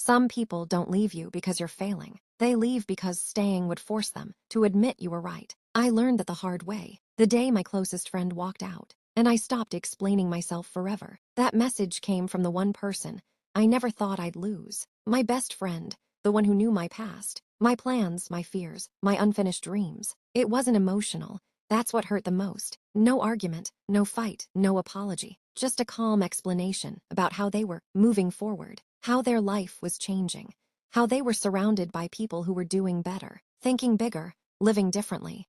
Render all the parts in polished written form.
Some people don't leave you because you're failing. They leave because staying would force them to admit you were right. I learned that the hard way, the day my closest friend walked out, and I stopped explaining myself forever. That message came from the one person I never thought I'd lose. My best friend, the one who knew my past, my plans, my fears, my unfinished dreams. It wasn't emotional. That's what hurt the most. No argument, no fight, no apology. Just a calm explanation about how they were moving forward, how their life was changing, how they were surrounded by people who were doing better, thinking bigger, living differently.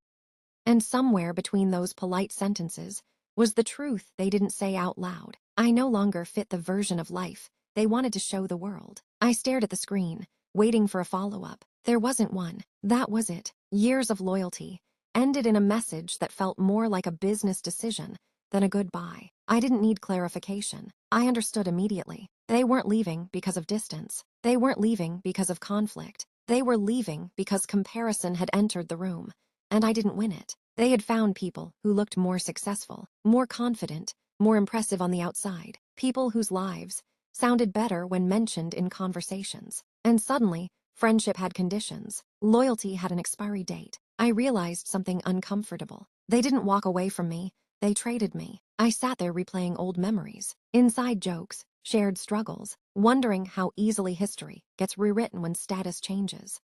And somewhere between those polite sentences was the truth they didn't say out loud. I no longer fit the version of life they wanted to show the world. I stared at the screen, waiting for a follow-up. There wasn't one. That was it. Years of loyalty ended in a message that felt more like a business decision than a goodbye. I didn't need clarification. I understood immediately. They weren't leaving because of distance. They weren't leaving because of conflict. They were leaving because comparison had entered the room, and I didn't win it. They had found people who looked more successful, more confident, more impressive on the outside, people whose lives sounded better when mentioned in conversations. And suddenly, friendship had conditions. Loyalty had an expiry date. I realized something uncomfortable. They didn't walk away from me. They traded me. I sat there replaying old memories, inside jokes, shared struggles, wondering how easily history gets rewritten when status changes.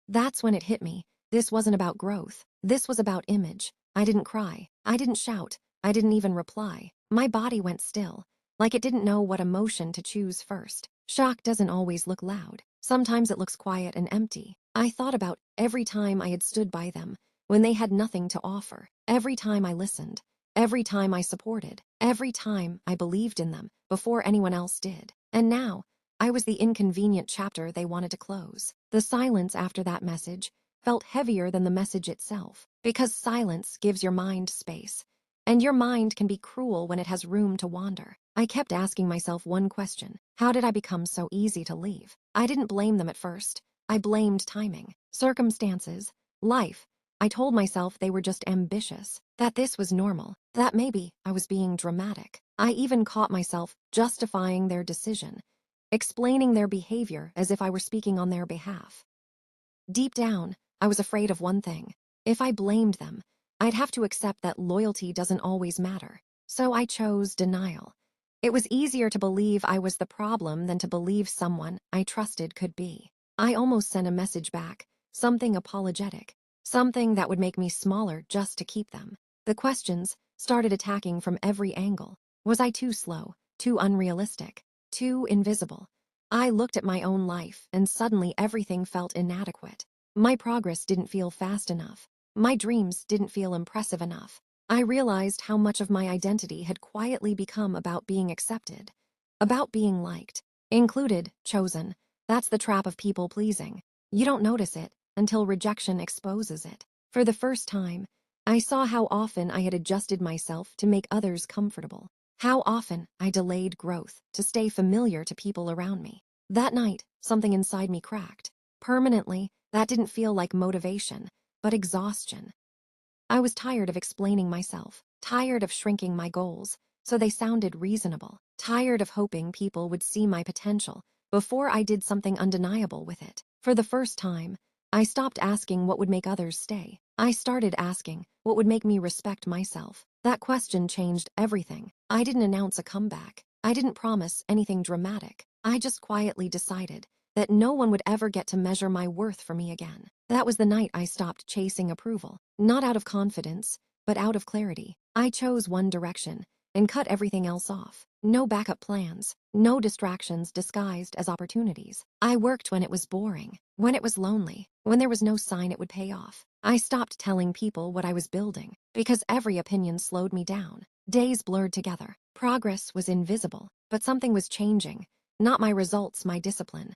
That's when it hit me. This wasn't about growth. This was about image. I didn't cry. I didn't shout. I didn't even reply. My body went still, like it didn't know what emotion to choose first. Shock doesn't always look loud. Sometimes it looks quiet and empty. I thought about every time I had stood by them when they had nothing to offer. Every time I listened. Every time I supported. Every time I believed in them before anyone else did. And now, I was the inconvenient chapter they wanted to close. The silence after that message felt heavier than the message itself, because silence gives your mind space, and your mind can be cruel when it has room to wander. I kept asking myself one question: how did I become so easy to leave? I didn't blame them at first. I blamed timing, circumstances, life. I told myself they were just ambitious, that this was normal, that maybe I was being dramatic. I even caught myself justifying their decision, explaining their behavior as if I were speaking on their behalf. Deep down, I was afraid of one thing. If I blamed them, I'd have to accept that loyalty doesn't always matter. So I chose denial. It was easier to believe I was the problem than to believe someone I trusted could be. I almost sent a message back, something apologetic, something that would make me smaller just to keep them. The questions started attacking from every angle. Was I too slow, too unrealistic, too invisible? I looked at my own life, and suddenly everything felt inadequate. My progress didn't feel fast enough. My dreams didn't feel impressive enough. I realized how much of my identity had quietly become about being accepted, about being liked, included, chosen. That's the trap of people-pleasing. You don't notice it until rejection exposes it. For the first time, I saw how often I had adjusted myself to make others comfortable. How often I delayed growth to stay familiar to people around me. That night, something inside me cracked. Permanently, that didn't feel like motivation, but exhaustion. I was tired of explaining myself, tired of shrinking my goals so they sounded reasonable, tired of hoping people would see my potential before I did something undeniable with it. For the first time, I stopped asking what would make others stay. I started asking what would make me respect myself. That question changed everything. I didn't announce a comeback. I didn't promise anything dramatic. I just quietly decided that no one would ever get to measure my worth for me again. That was the night I stopped chasing approval, not out of confidence, but out of clarity. I chose one direction and cut everything else off. No backup plans, no distractions disguised as opportunities. I worked when it was boring, when it was lonely, when there was no sign it would pay off. I stopped telling people what I was building because every opinion slowed me down. Days blurred together. Progress was invisible, but something was changing. Not my results, my discipline.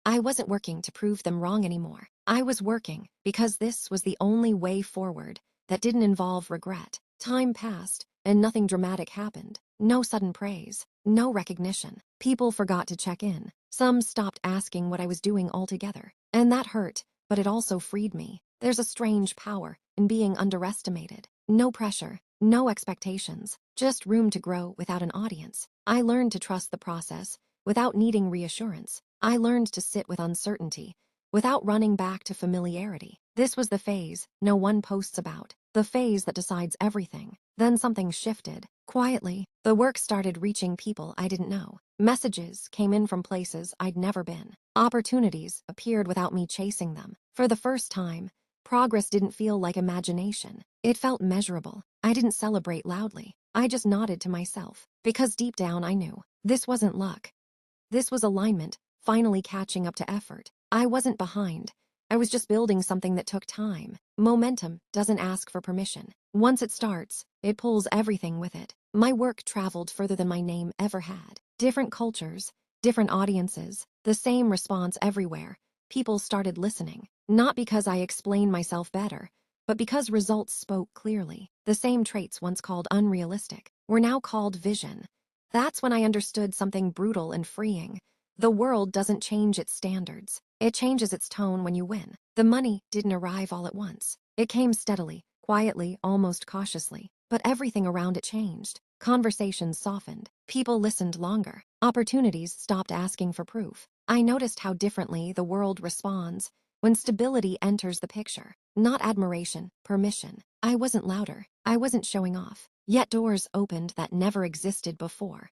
I wasn't working to prove them wrong anymore. I was working because this was the only way forward that didn't involve regret. Time passed, and nothing dramatic happened. No sudden praise, no recognition. People forgot to check in. Some stopped asking what I was doing altogether. And that hurt, but it also freed me. There's a strange power in being underestimated. No pressure, no expectations, just room to grow without an audience. I learned to trust the process without needing reassurance. I learned to sit with uncertainty without running back to familiarity. This was the phase no one posts about, the phase that decides everything. Then something shifted. Quietly, the work started reaching people I didn't know. Messages came in from places I'd never been. Opportunities appeared without me chasing them. For the first time, progress didn't feel like imagination. It felt measurable. I didn't celebrate loudly. I just nodded to myself, because deep down I knew this wasn't luck. This was alignment, finally catching up to effort. I wasn't behind. I was just building something that took time. Momentum doesn't ask for permission. Once it starts, it pulls everything with it. My work traveled further than my name ever had. Different cultures, different audiences, the same response everywhere. People started listening, not because I explained myself better, but because results spoke clearly. The same traits once called unrealistic were now called vision. That's when I understood something brutal and freeing. The world doesn't change its standards. It changes its tone when you win. The money didn't arrive all at once. It came steadily, quietly, almost cautiously. But everything around it changed. Conversations softened. People listened longer. Opportunities stopped asking for proof. I noticed how differently the world responds when stability enters the picture. Not admiration, permission. I wasn't louder. I wasn't showing off. Yet doors opened that never existed before.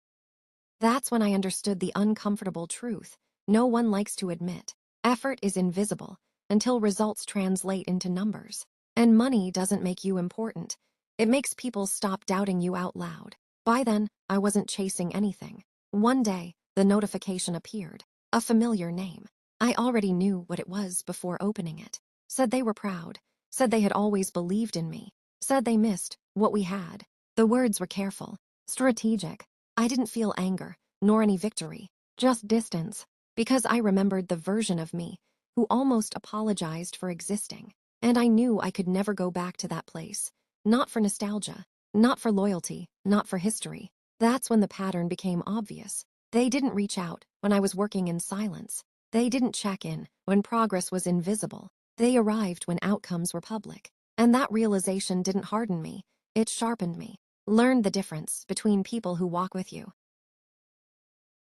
That's when I understood the uncomfortable truth no one likes to admit. Effort is invisible until results translate into numbers. And money doesn't make you important. It makes people stop doubting you out loud. By then, I wasn't chasing anything. One day, the notification appeared. A familiar name. I already knew what it was before opening it. Said they were proud. Said they had always believed in me. Said they missed what we had. The words were careful, strategic. I didn't feel anger, nor any victory, just distance, because I remembered the version of me who almost apologized for existing. And I knew I could never go back to that place. Not for nostalgia, not for loyalty, not for history. That's when the pattern became obvious. They didn't reach out when I was working in silence. They didn't check in when progress was invisible. They arrived when outcomes were public. And that realization didn't harden me, it sharpened me. Learned the difference between people who walk with you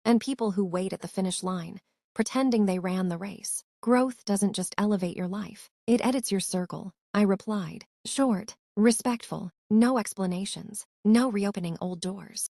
and people who wait at the finish line, pretending they ran the race. Growth doesn't just elevate your life, it edits your circle. I replied, short, respectful, no explanations, no reopening old doors.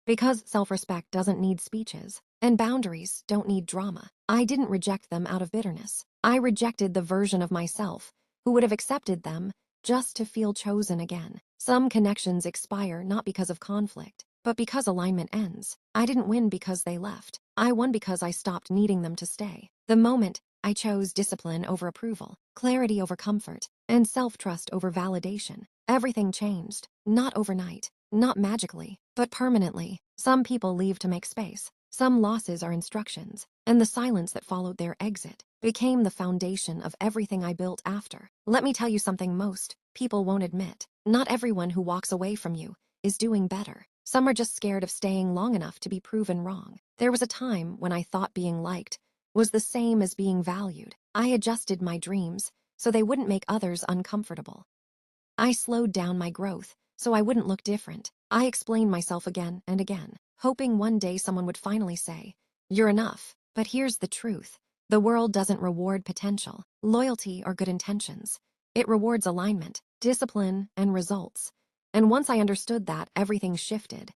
Because self-respect doesn't need speeches, and boundaries don't need drama. I didn't reject them out of bitterness. I rejected the version of myself who would have accepted them just to feel chosen again. Some connections expire not because of conflict, but because alignment ends. I didn't win because they left. I won because I stopped needing them to stay. The moment I chose discipline over approval, clarity over comfort, and self-trust over validation, everything changed. Not overnight, not magically, but permanently. Some people leave to make space. Some losses are instructions, and the silence that followed their exit became the foundation of everything I built after. Let me tell you something most people won't admit. Not everyone who walks away from you is doing better. Some are just scared of staying long enough to be proven wrong. There was a time when I thought being liked was the same as being valued. I adjusted my dreams so they wouldn't make others uncomfortable. I slowed down my growth so I wouldn't look different. I explained myself again and again, hoping one day someone would finally say, "You're enough." But here's the truth. The world doesn't reward potential, loyalty, or good intentions. It rewards alignment, discipline, and results. And once I understood that, everything shifted.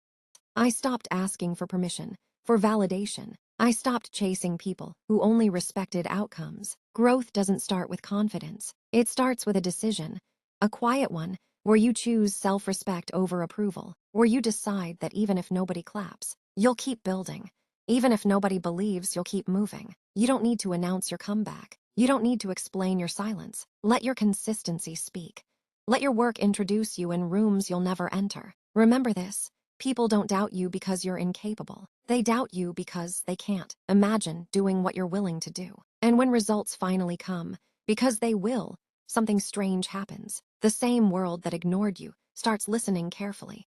I stopped asking for permission, for validation. I stopped chasing people who only respected outcomes. Growth doesn't start with confidence. It starts with a decision, a quiet one, where you choose self-respect over approval, where you decide that even if nobody claps, you'll keep building. Even if nobody believes, you'll keep moving. You don't need to announce your comeback. You don't need to explain your silence. Let your consistency speak. Let your work introduce you in rooms you'll never enter. Remember this. People don't doubt you because you're incapable. They doubt you because they can't imagine doing what you're willing to do. And when results finally come, because they will, something strange happens. The same world that ignored you starts listening carefully.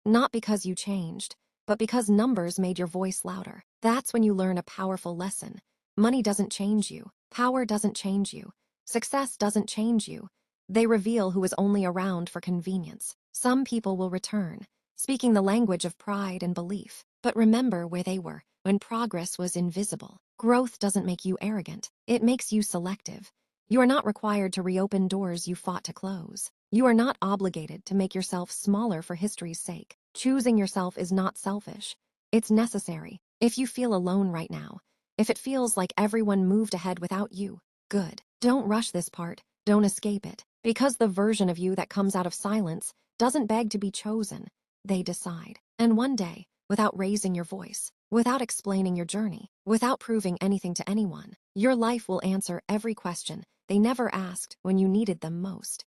Not because you changed, but because numbers made your voice louder. That's when you learn a powerful lesson. Money doesn't change you. Power doesn't change you. Success doesn't change you. They reveal who is only around for convenience. Some people will return, speaking the language of pride and belief. But remember where they were when progress was invisible. Growth doesn't make you arrogant, it makes you selective. You are not required to reopen doors you fought to close. You are not obligated to make yourself smaller for history's sake. Choosing yourself is not selfish. It's necessary. If you feel alone right now, if it feels like everyone moved ahead without you, good. Don't rush this part. Don't escape it. Because the version of you that comes out of silence doesn't beg to be chosen. They decide. And one day, without raising your voice, without explaining your journey, without proving anything to anyone, your life will answer every question they never asked when you needed them most.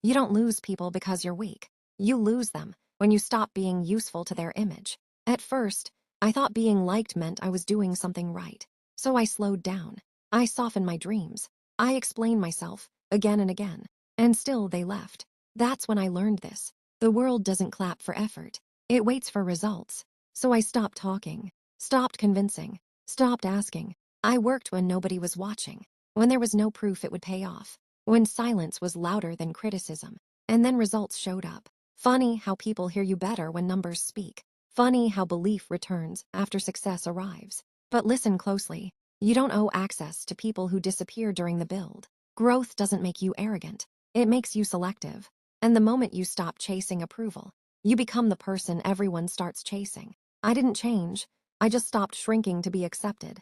You don't lose people because you're weak. You lose them when you stop being useful to their image. At first, I thought being liked meant I was doing something right. So I slowed down. I softened my dreams. I explained myself again and again. And still they left. That's when I learned this. The world doesn't clap for effort. It waits for results. So I stopped talking, stopped convincing, stopped asking. I worked when nobody was watching, when there was no proof it would pay off, when silence was louder than criticism. And then results showed up. Funny how people hear you better when numbers speak. Funny how belief returns after success arrives. But listen closely. You don't owe access to people who disappear during the build. Growth doesn't make you arrogant. It makes you selective. And the moment you stop chasing approval, you become the person everyone starts chasing. I didn't change. I just stopped shrinking to be accepted.